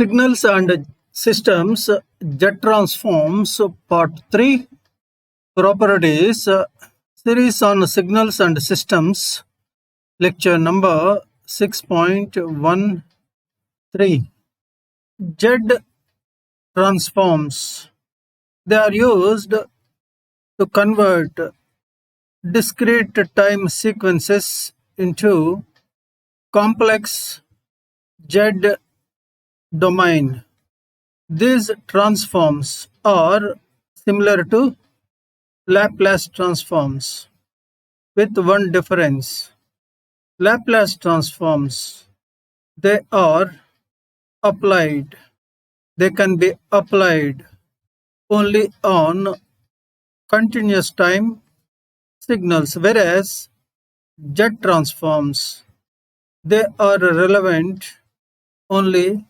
Signals and Systems, Jet Transforms, Part 3, Properties, Series on Signals and Systems, Lecture number 6.13. Jet Transforms. They are used to convert discrete time sequences into complex Z domain. These transforms are similar to Laplace transforms, with one difference. Laplace transforms, they can be applied only on continuous time signals, whereas jet transforms, they are relevant only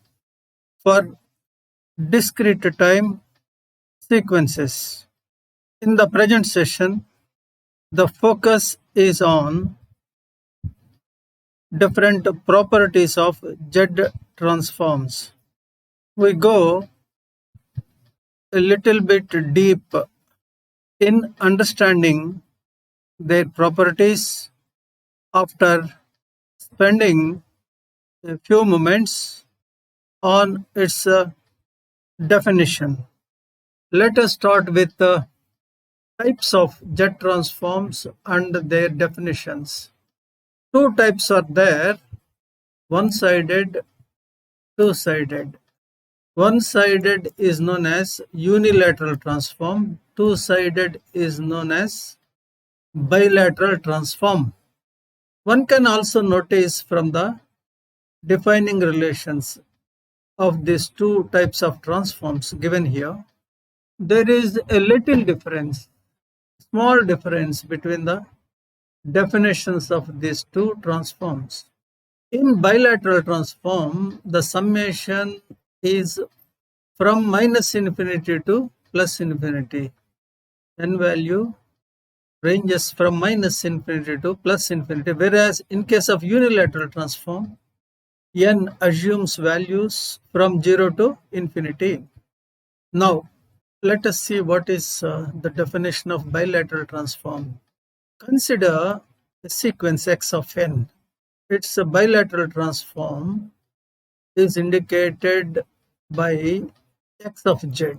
for discrete time sequences. In the present session, the focus is on different properties of jet transforms. We go a little bit deep in understanding their properties after spending a few moments on its definition. Let us start with the types of jet transforms and their definitions. Two types are there: one-sided, two-sided. One-sided is known as unilateral transform, two-sided is known as bilateral transform. One can also notice from the defining relations of these two types of transforms given here, there is a little difference, small difference between the definitions of these two transforms. In bilateral transform, the summation is from minus infinity to plus infinity. N value ranges from minus infinity to plus infinity, whereas in case of unilateral transform, N assumes values from 0 to infinity. Now, let us see what is the definition of bilateral transform. Consider a sequence x of n. Its bilateral transform is indicated by x of z.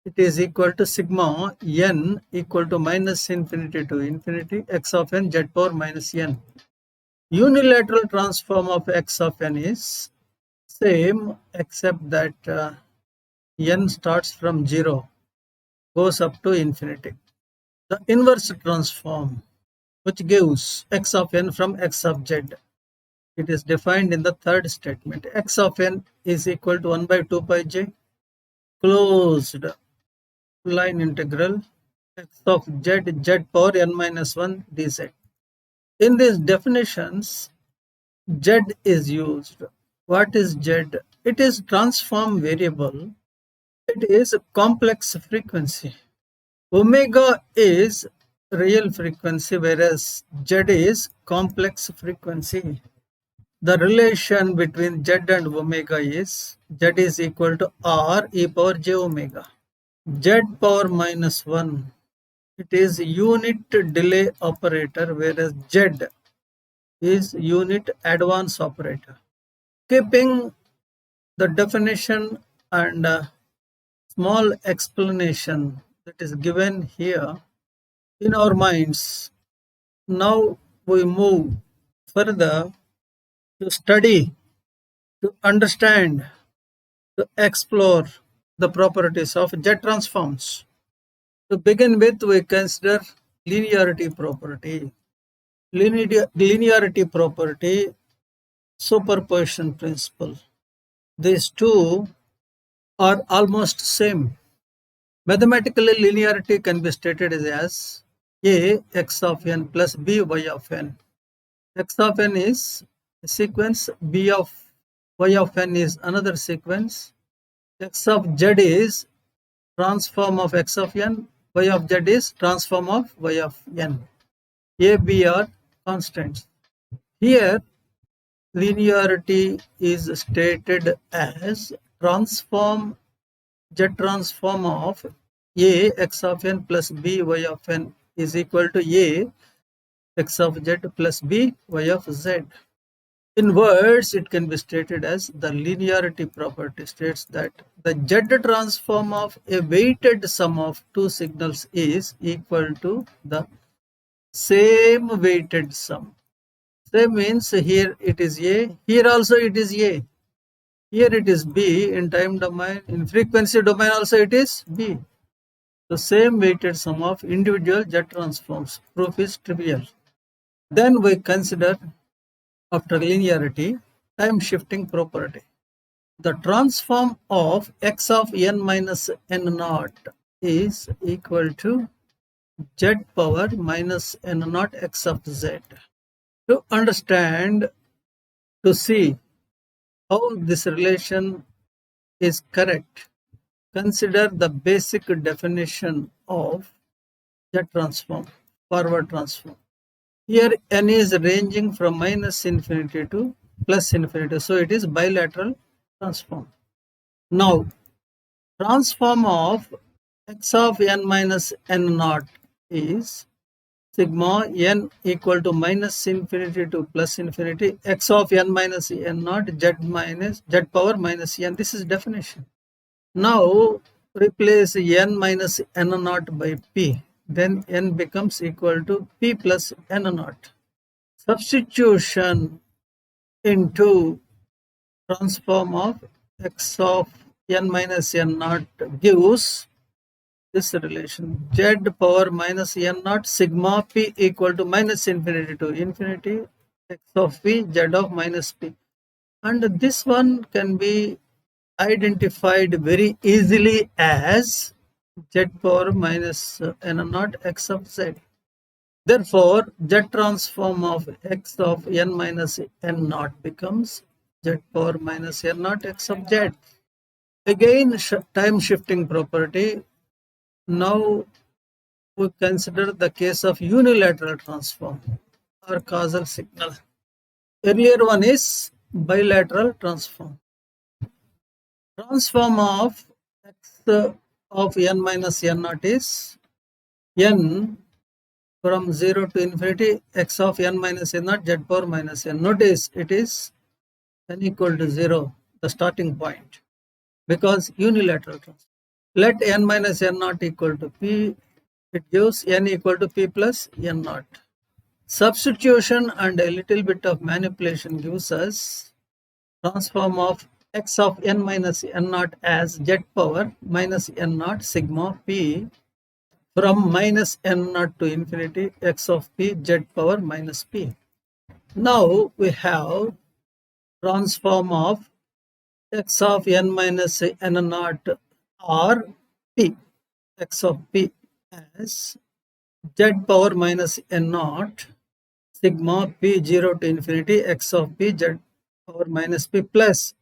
It is equal to sigma n equal to minus infinity to infinity x of n z power minus n. Unilateral transform of x of n is same except that n starts from 0, goes up to infinity. The inverse transform, which gives x of n from x of z, it is defined in the third statement. X of n is equal to 1 by 2 pi j closed line integral x of z power n minus 1 dz. In these definitions, z is used. What is z? It is transform variable. It is a complex frequency. Omega is real frequency, whereas z is complex frequency. The relation between z and omega is z is equal to r e power j omega. Z power minus 1, it is unit delay operator, whereas z is unit advance operator. Keeping the definition and small explanation that is given here in our minds, now we move further to study, to understand, to explore the properties of jet transforms. To begin with, we consider linearity property. Linearity property, superposition principle. These two are almost same. Mathematically, linearity can be stated as a x of n plus b y of n. X of n is a sequence, b of y of n is another sequence. X of z is transform of x of n, y of z is transform of y of n. A, b are constants. Here, linearity is stated as transform Z transform of A x of n plus B y of n is equal to A x of z plus B y of z. In words, it can be stated as the linearity property states that the Z transform of a weighted sum of two signals is equal to the same weighted sum. Same means here it is A, here also it is A. Here it is B in time domain, in frequency domain also it is B. The same weighted sum of individual Z transforms. Proof is trivial. Then we consider, after linearity, time shifting property. The transform of x of n minus n naught is equal to z power minus n naught x of z. To understand, to see how this relation is correct, consider the basic definition of Z transform, forward transform. Here n is ranging from minus infinity to plus infinity, so it is bilateral transform. Now, transform of x of n minus n naught is sigma n equal to minus infinity to plus infinity x of n minus n naught z power minus n. This is definition. Now replace n minus n naught by p. Then n becomes equal to p plus n naught. Substitution into transform of x of n minus n naught gives this relation z power minus n naught sigma p equal to minus infinity to infinity x of p z of minus p. And this one can be identified very easily as z power minus n naught x of z. Therefore, z transform of x of n minus n naught becomes z power minus n naught x of z. Again, time shifting property. Now we consider the case of unilateral transform or causal signal. Earlier one is bilateral transform. Transform of x of n minus n naught is n from 0 to infinity x of n minus n naught z power minus n. Notice it is n equal to 0, the starting point, because unilateral transform. Let n minus n naught equal to p, it gives n equal to p plus n naught. Substitution and a little bit of manipulation gives us transform of x of n minus n naught as z power minus n naught sigma p from minus n naught to infinity x of p z power minus p. Now we have transform of x of n minus n naught or p, x of p as z power minus n naught sigma p 0 to infinity x of p z power minus p plus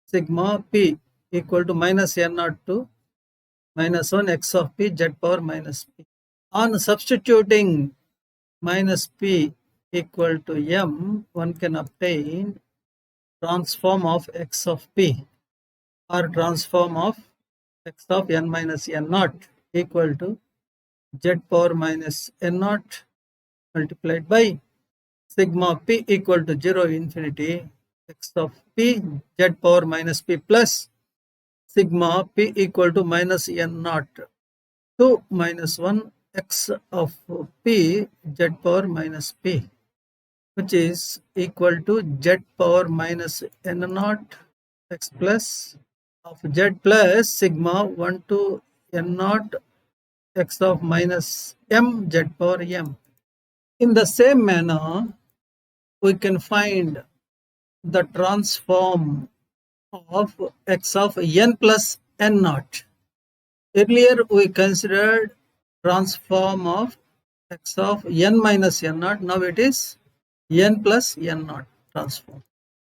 sigma p equal to minus n naught to minus 1 x of p z power minus p. On substituting minus p equal to m, one can obtain transform of x of p or transform of x of n minus n naught equal to z power minus n naught multiplied by sigma p equal to 0 infinity x of p z power minus p plus sigma p equal to minus n naught to minus 1 x of p z power minus p, which is equal to z power minus n naught x plus of z plus sigma 1 to n naught x of minus m z power m. In the same manner, we can find the transform of x of n plus n naught. Earlier we considered transform of x of n minus n naught. Now it is n plus n naught transform.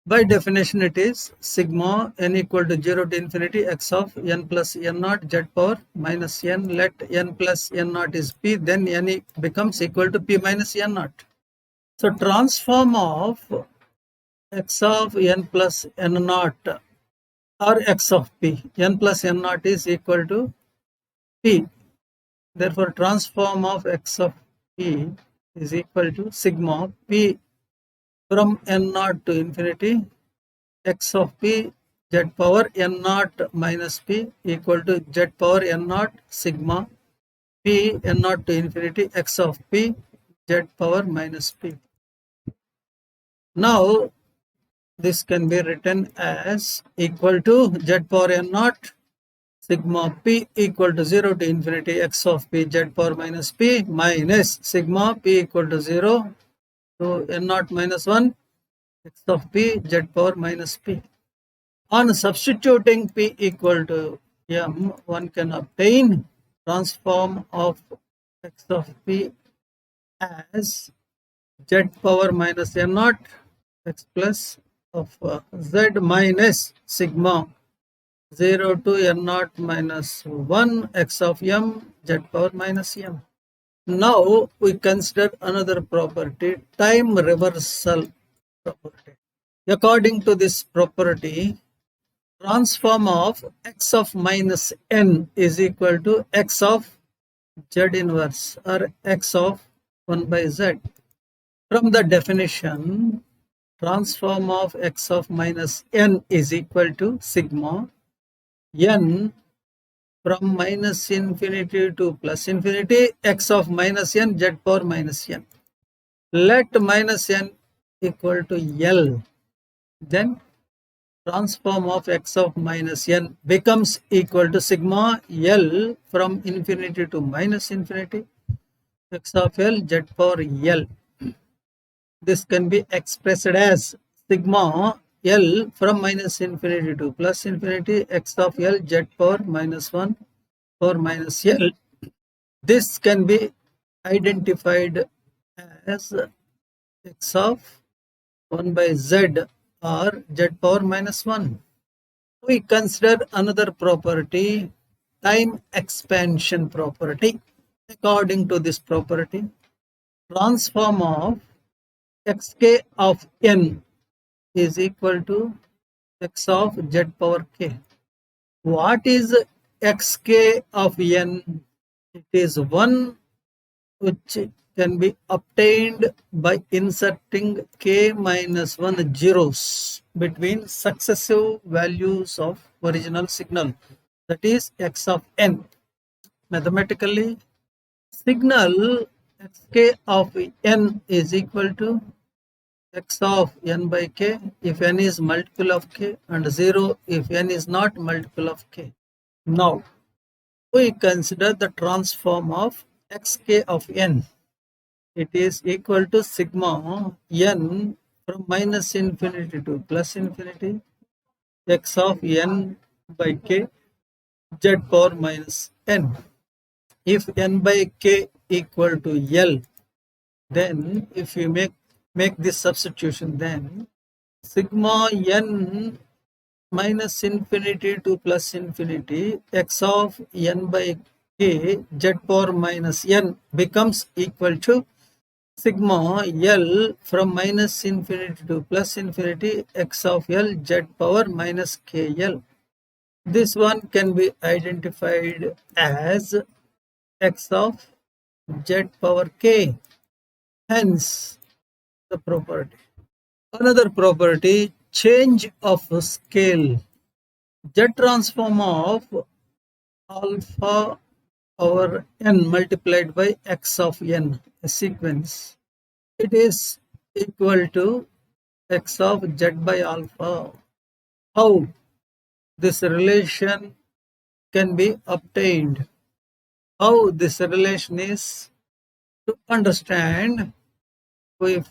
By definition, it is sigma n equal to 0 to infinity x of n plus n naught z power minus n. Let n plus n naught is p, then n becomes equal to p minus n naught. So transform of x of n plus n naught or x of p. N plus n naught is equal to p. Therefore, transform of x of p is equal to sigma p from n naught to infinity x of p z power n naught minus p equal to z power n naught sigma p n naught to infinity x of p z power minus p. Now, this can be written as equal to z power n naught sigma p equal to 0 to infinity x of p z power minus p minus sigma p equal to 0 to n naught minus 1 x of p z power minus p. On substituting p equal to m, one can obtain transform of x of p as z power minus n naught x plus of z minus sigma 0 to n naught minus 1 x of m z power minus m. Now we consider another property, time reversal property. According to this property, transform of x of minus n is equal to x of z inverse or x of 1 by z. From the definition, transform of x of minus n is equal to sigma n from minus infinity to plus infinity x of minus n z power minus n. Let minus n equal to L. Then transform of x of minus n becomes equal to sigma L from infinity to minus infinity x of L z power L. This can be expressed as sigma L from minus infinity to plus infinity x of L z power minus 1 power minus L. This can be identified as x of 1 by z or z power minus 1. We consider another property, time expansion property. According to this property, transform of xk of n is equal to x of z power k. What is xk of n? It is one which can be obtained by inserting k minus 1 zeros between successive values of original signal, that is x of n. Mathematically, signal xk of n is equal to x of n by k if n is multiple of k and 0 if n is not multiple of k. Now, we consider the transform of xk of n. It is equal to sigma n from minus infinity to plus infinity x of n by k z power minus n. If n by k equal to L, then if you make this substitution, then sigma n minus infinity to plus infinity x of n by k z power minus n becomes equal to sigma L from minus infinity to plus infinity x of L z power minus kl. This one can be identified as x of z power k. Hence, the property. Another property, change of scale. Z transform of alpha over n multiplied by x of n, a sequence. It is equal to x of z by alpha. How this relation can be obtained? How this relation is to understand? We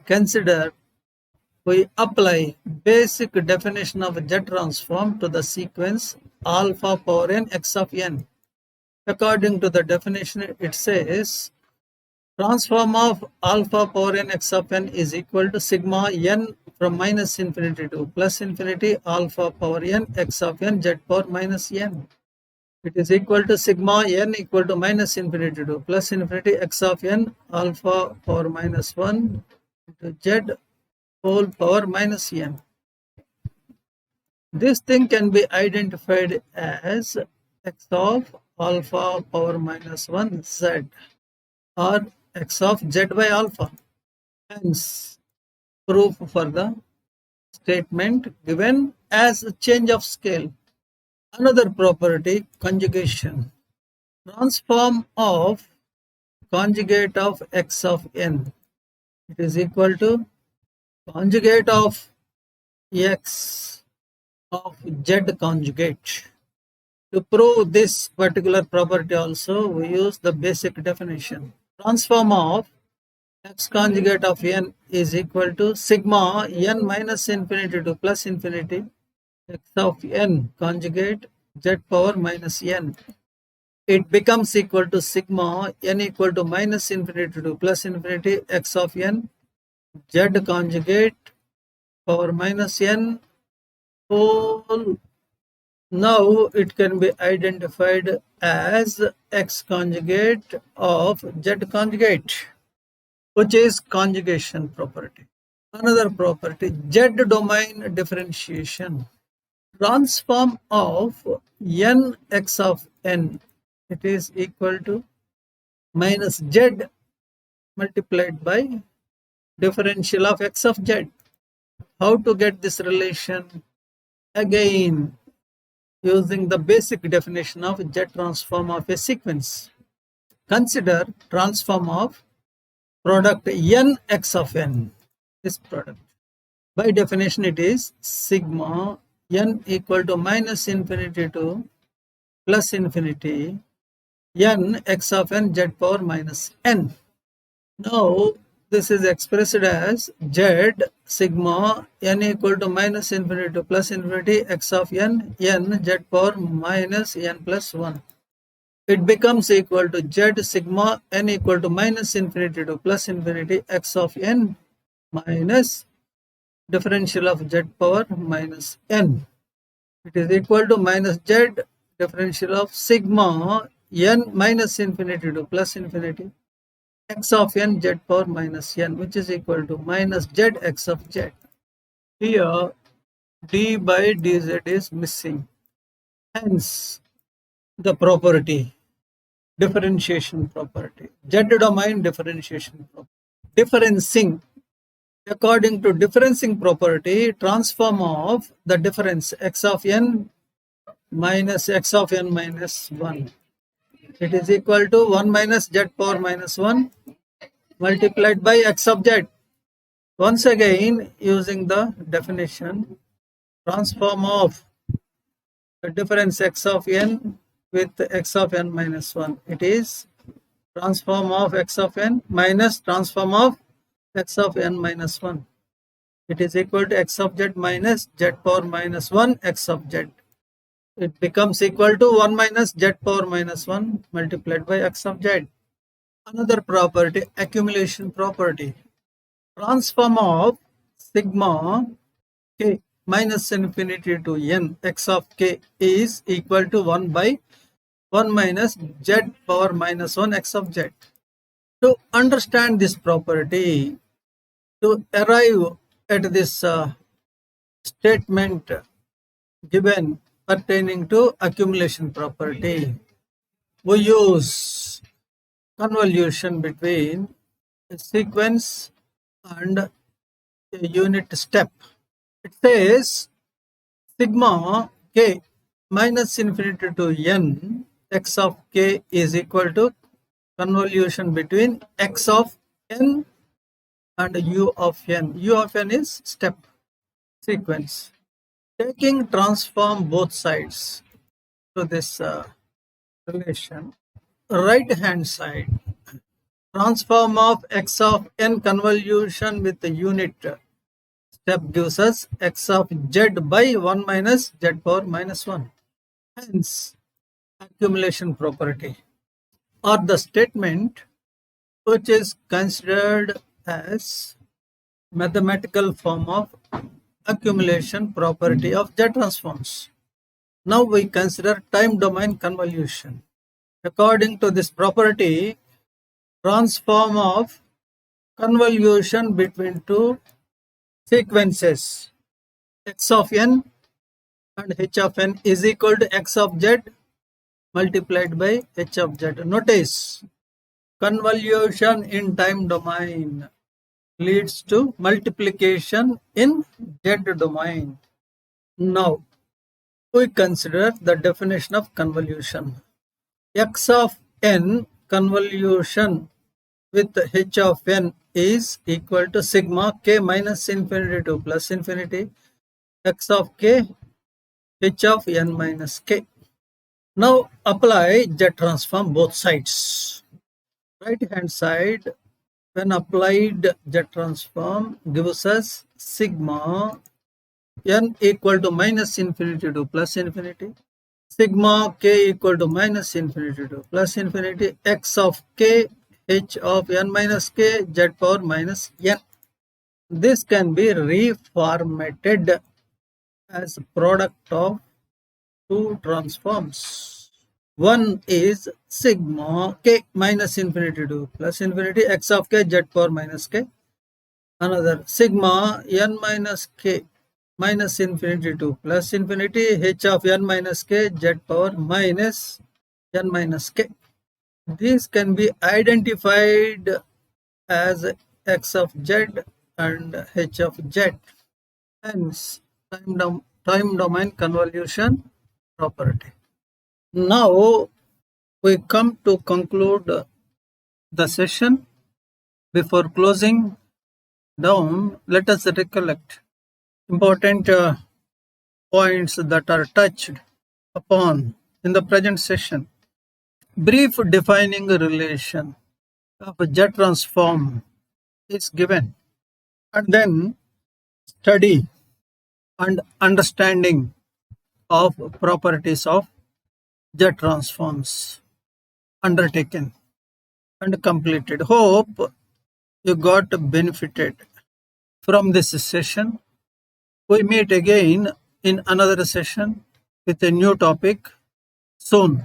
consider, we apply basic definition of Z transform to the sequence alpha power n x of n. According to the definition, it says transform of alpha power n x of n is equal to sigma n from minus infinity to plus infinity alpha power n x of n z power minus n. It is equal to sigma n equal to minus infinity to plus infinity x of n alpha power minus 1 into z whole power minus n. This thing can be identified as x of alpha power minus 1 z or x of z by alpha. Hence, proof for the statement given as a change of scale. Another property, conjugation. Transform of conjugate of x of n. It is equal to conjugate of x of z conjugate. To prove this particular property also, we use the basic definition. Transform of x conjugate of n is equal to sigma n minus infinity to plus infinity x of n conjugate z power minus n. It becomes equal to sigma n equal to minus infinity to plus infinity x of n z conjugate power minus n whole. Now it can be identified as x conjugate of z conjugate, which is conjugation property. Another property, z domain differentiation. Transform of n x of n, it is equal to minus z multiplied by differential of x of z. How to get this relation? Again, using the basic definition of z transform of a sequence. Consider transform of product n x of n. This product, by definition, it is sigma n equal to minus infinity to plus infinity n x of n z power minus n. Now this is expressed as z sigma n equal to minus infinity to plus infinity x of n z power minus n plus 1. It becomes equal to z sigma n equal to minus infinity to plus infinity x of n minus differential of z power minus n. It is equal to minus z differential of sigma n minus infinity to plus infinity x of n z power minus n, which is equal to minus z x of z. Here d by dz is missing. Hence the property, differentiation property, z domain differentiation property. Differencing. According to differencing property, transform of the difference x of n minus x of n minus 1. It is equal to 1 minus z power minus 1 multiplied by x of z. Once again, using the definition, transform of the difference x of n with x of n minus 1. It is transform of x of n minus transform of x of n minus 1. It is equal to x of z minus z power minus 1 x of z. It becomes equal to 1 minus z power minus 1 multiplied by x of z. Another property, accumulation property. Transform of sigma k minus infinity to n x of k is equal to 1 by 1 minus z power minus 1 x of z. To understand this property, to arrive at this statement given pertaining to accumulation property, we use convolution between a sequence and a unit step. It says sigma k minus infinity to n x of k is equal to convolution between x of n and u of n. U of n is step sequence. Taking transform both sides to this relation, right hand side, transform of x of n convolution with the unit step gives us x of z by 1 minus z power minus 1. Hence, accumulation property, or the statement which is considered as mathematical form of accumulation property of Z transforms. Now we consider time domain convolution. According to this property, transform of convolution between two sequences x of n and h of n is equal to x of z multiplied by h of z. Notice convolution in time domain leads to multiplication in z domain. Now we consider the definition of convolution. X of n convolution with h of n is equal to sigma k minus infinity to plus infinity x of k h of n minus k. Now apply Z transform both sides. Right hand side, when applied Z transform, gives us sigma n equal to minus infinity to plus infinity, sigma k equal to minus infinity to plus infinity, x of k h of n minus k z power minus n. This can be reformatted as product of two transforms. One is sigma k minus infinity to plus infinity x of k z power minus k. Another sigma n minus k minus infinity to plus infinity h of n minus k z power minus n minus k. These can be identified as x of z and h of z. Hence, time domain convolution property. Now we come to conclude the session. Before closing down, let us recollect important points that are touched upon in the present session. Brief defining a relation of a Z transform is given, and then study and understanding of properties of Z transforms undertaken and completed. Hope you got benefited from this session. We meet again in another session with a new topic soon.